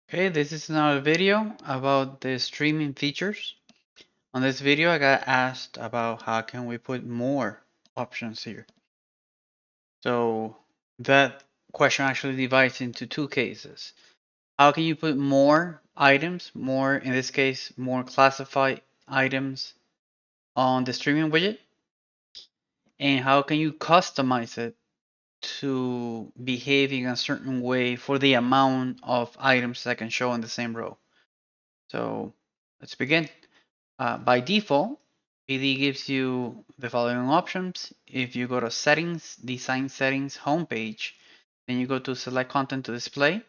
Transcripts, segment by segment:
Okay, this is another video about the streaming features. On this video, I got asked about how can we put more options here. So that question actually divides into two cases. How can you put more items, in this case, more classified items on the streaming widget? And how can you customize it to behave in a certain way for the amount of items that can show in the same row? So let's begin. By default, PD gives you the following options. If you go to Settings, Design Settings, Homepage, then you go to Select Content to Display.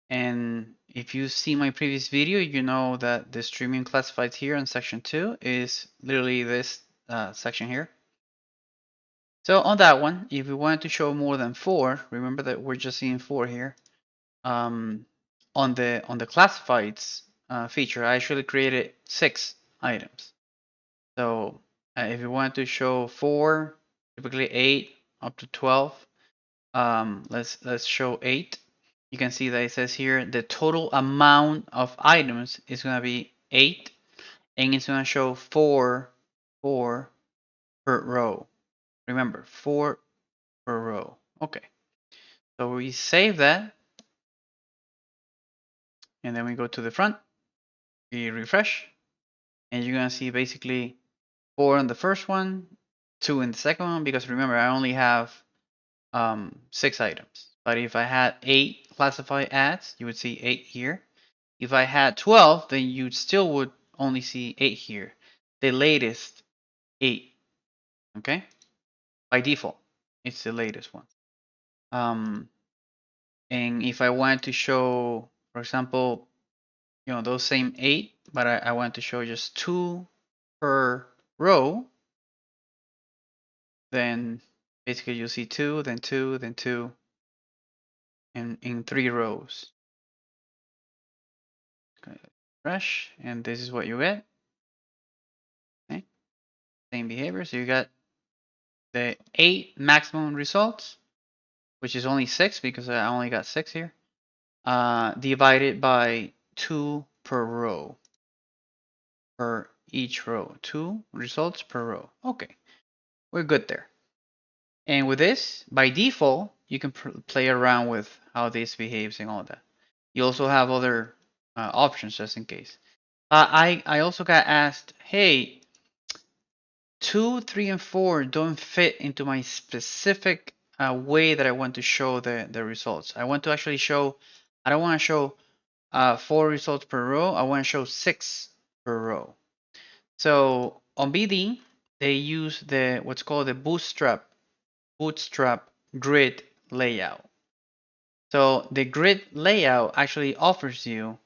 And if you see my previous video, you know that the streaming classifieds here in Section 2 is literally this section here. So on that one, if we want to show more than 4, remember that we're just seeing 4 here. On the classifieds feature, I actually created 6 items. So if you want to show 4, typically 8 up to 12, let's show 8. You can see that it says here the total amount of items is going to be 8, and it's going to show 4 per row. Remember, 4 per row. Okay, so we save that, and then we go to the front, we refresh, and you're going to see basically 4 in the first one, 2 in the second one, because remember, I only have 6 items. But if I had 8 classified ads, you would see 8 here. If I had 12, then you still would only see 8 here. The latest 8. Okay? By default, it's the latest one. And if I want to show, for example, those same 8, but I want to show just 2 per row, then basically you see 2, then 2, then 2, and in 3 rows. Okay, refresh, and this is what you get. Okay, same behavior. So you got the 8 maximum results, which is only 6 because I only got 6 here, divided by 2 per row, per each row. 2 results per row. Okay, we're good there. And with this, by default, you can play around with how this behaves and all that. You also have other options just in case. I also got asked, hey, 2, 3, and 4 don't fit into my specific way that I want to show the results. I want to actually show, I don't want to show 4 results per row. I want to show 6 per row. So on BD, they use what's called the bootstrap grid layout. So the grid layout actually offers you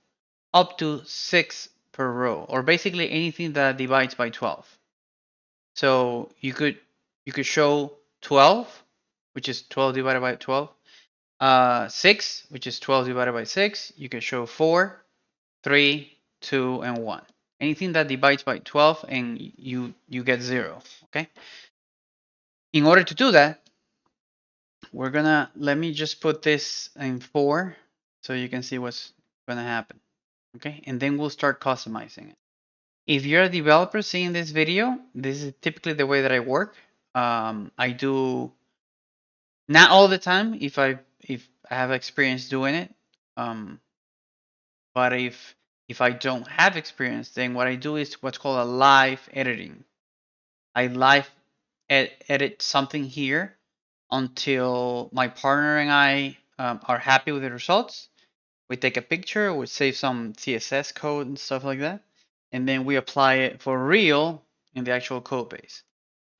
up to 6 per row, or basically anything that divides by 12. So you could show 12, which is 12 divided by 12. 6, which is 12 divided by 6. You can show 4, 3, 2, and 1. Anything that divides by 12 and you get 0. Okay. In order to do that, we're gonna let me just put this in 4 so you can see what's gonna happen. Okay, and then we'll start customizing it. If you're a developer seeing this video, this is typically the way that I work. I do not all the time if I have experience doing it. But if I don't have experience, then what I do is what's called a live editing. I live edit something here until my partner and I are happy with the results. We take a picture, we save some CSS code and stuff like that, and then we apply it for real in the actual code base.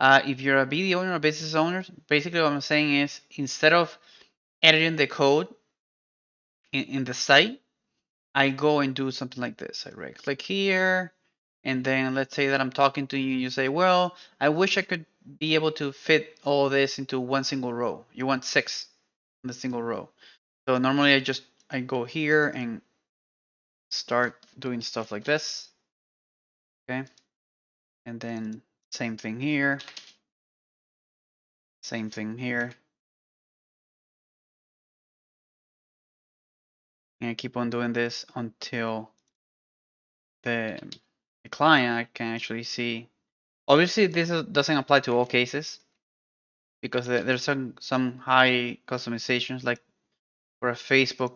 If you're a BD owner or business owner, basically what I'm saying is instead of editing the code in the site, I go and do something like this. I right click here, and then let's say that I'm talking to you, you say, well, I wish I could be able to fit all this into one single row. You want 6 in the single row. So normally I go here and start doing stuff like this. Okay. And then same thing here. Same thing here. And I keep on doing this until the, the client can actually see. Obviously, this doesn't apply to all cases because there's some high customizations, like for a Facebook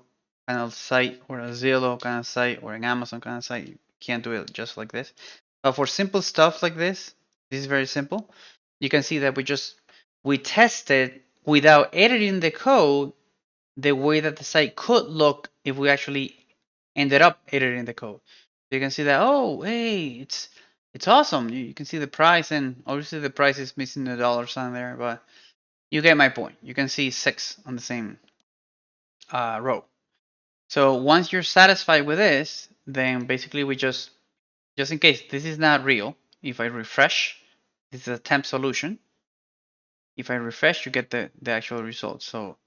kind of site or a Zillow kind of site or an Amazon kind of site. You can't do it just like this. But for simple stuff like this is very simple. You can see that we tested without editing the code the way that the site could look if we actually ended up editing the code. So you can see that, oh, hey, it's awesome. You can see the price, and obviously the price is missing the dollar sign there, but you get my point. You can see 6 on the same row. So once you're satisfied with this, then basically we just in case this is not real, if I refresh, this is a temp solution. If I refresh, you get the actual result. So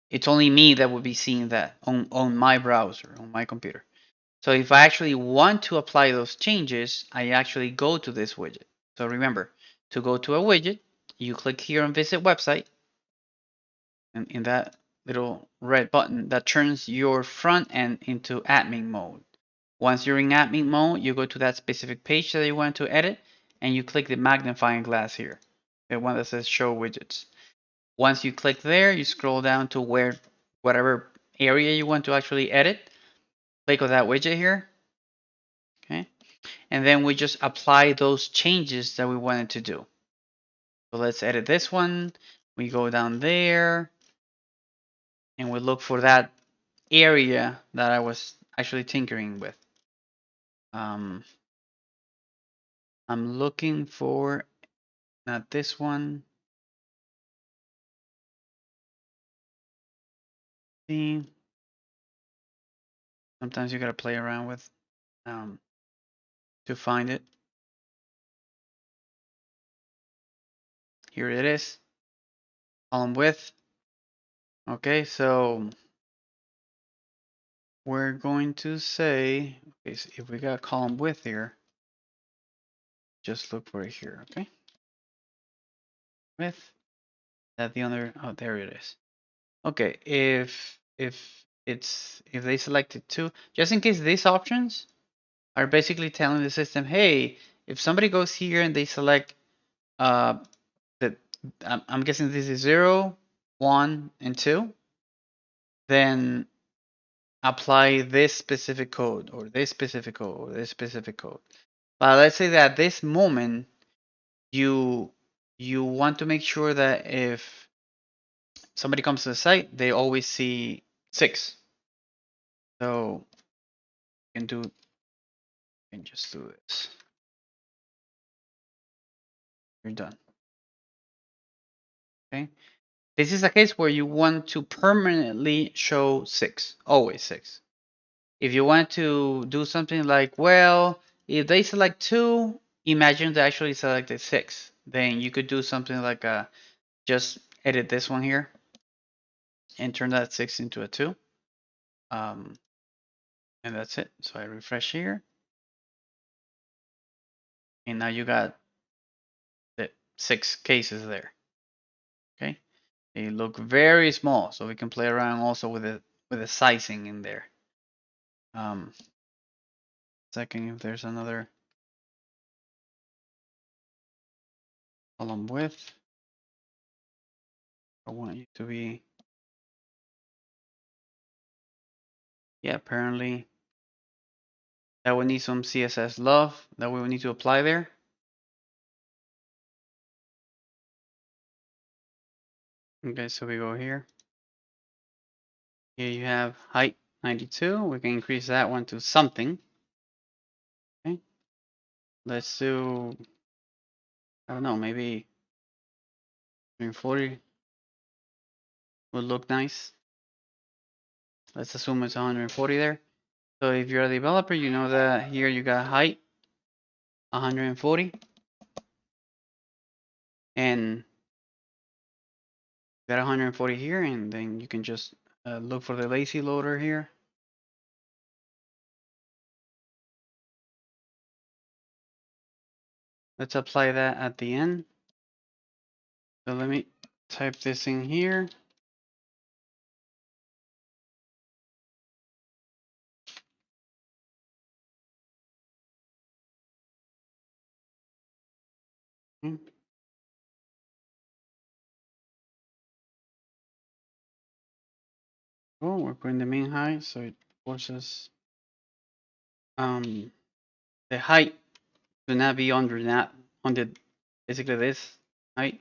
it's only me that would be seeing that on my browser, on my computer. So if I actually want to apply those changes, I actually go to this widget. So remember, to go to a widget, you click here on visit website, and in that little red button that turns your front end into admin mode. Once you're in admin mode, you go to that specific page that you want to edit, and you click the magnifying glass here, the one that says show widgets. Once you click there, you scroll down to whatever area you want to actually edit. Click on that widget here, okay? And then we just apply those changes that we wanted to do. So let's edit this one. We go down there, and we look for that area that I was actually tinkering with. I'm looking for not this one. See, sometimes you gotta play around with to find it. Here it is. Column width. Okay, so we're going to say, okay, so if we got column width here, just look for it here, okay? Width, that the other, oh, there it is. Okay, if they selected two, just in case these options are basically telling the system, hey, if somebody goes here and they select that, I'm guessing this is 0, 1, and 2, then apply this specific code or this specific code or this specific code. But let's say that at this moment you want to make sure that if somebody comes to the site, they always see 6. So you can just do this. You're done. Okay. This is a case where you want to permanently show 6, always 6. If you want to do something like, well, if they select 2, imagine they actually selected 6. Then you could do something like just edit this one here and turn that 6 into a 2. And that's it. So I refresh here. And now you got the 6 cases there. Okay. They look very small, so we can play around also with the sizing in there. Second, if there's another column width, I want you to be, yeah, apparently that would need some CSS love that we would need to apply there. Okay, so we go here. Here you have height 92. We can increase that one to something. Okay, let's do, I don't know, maybe 140 would look nice. Let's assume it's 140 there. So if you're a developer, you know that here you got height 140 and got 140 here, and then you can just look for the lazy loader here. Let's apply that at the end. So let me type this in here. Hmm. Oh, we're putting the mean height, so it forces the height to not be under that, under basically this height.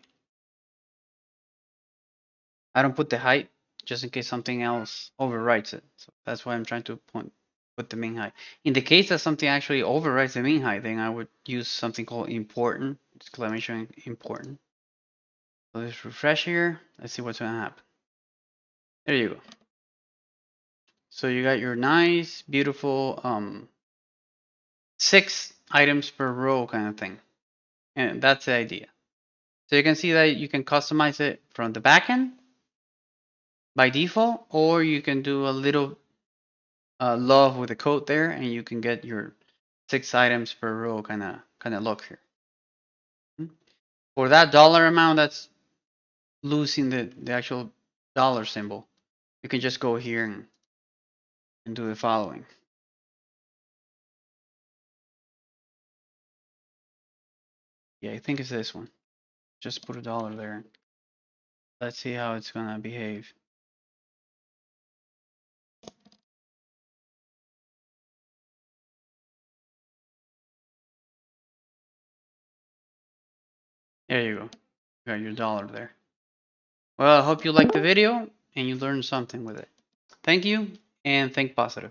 I don't put the height just in case something else overwrites it. So that's why I'm trying to put the mean height. In the case that something actually overwrites the mean height, then I would use something called important, exclamation important. So let's refresh here. Let's see what's gonna happen. There you go. So you got your nice, beautiful 6 items per row kind of thing. And that's the idea. So you can see that you can customize it from the backend by default, or you can do a little love with the code there, and you can get your 6 items per row kind of look here. For that dollar amount, that's losing the actual dollar symbol. You can just go here and do the following. Yeah, I think it's this one. Just put a dollar there. Let's see how it's gonna behave. There you go. You got your dollar there. Well, I hope you liked the video and you learned something with it. Thank you and think positive.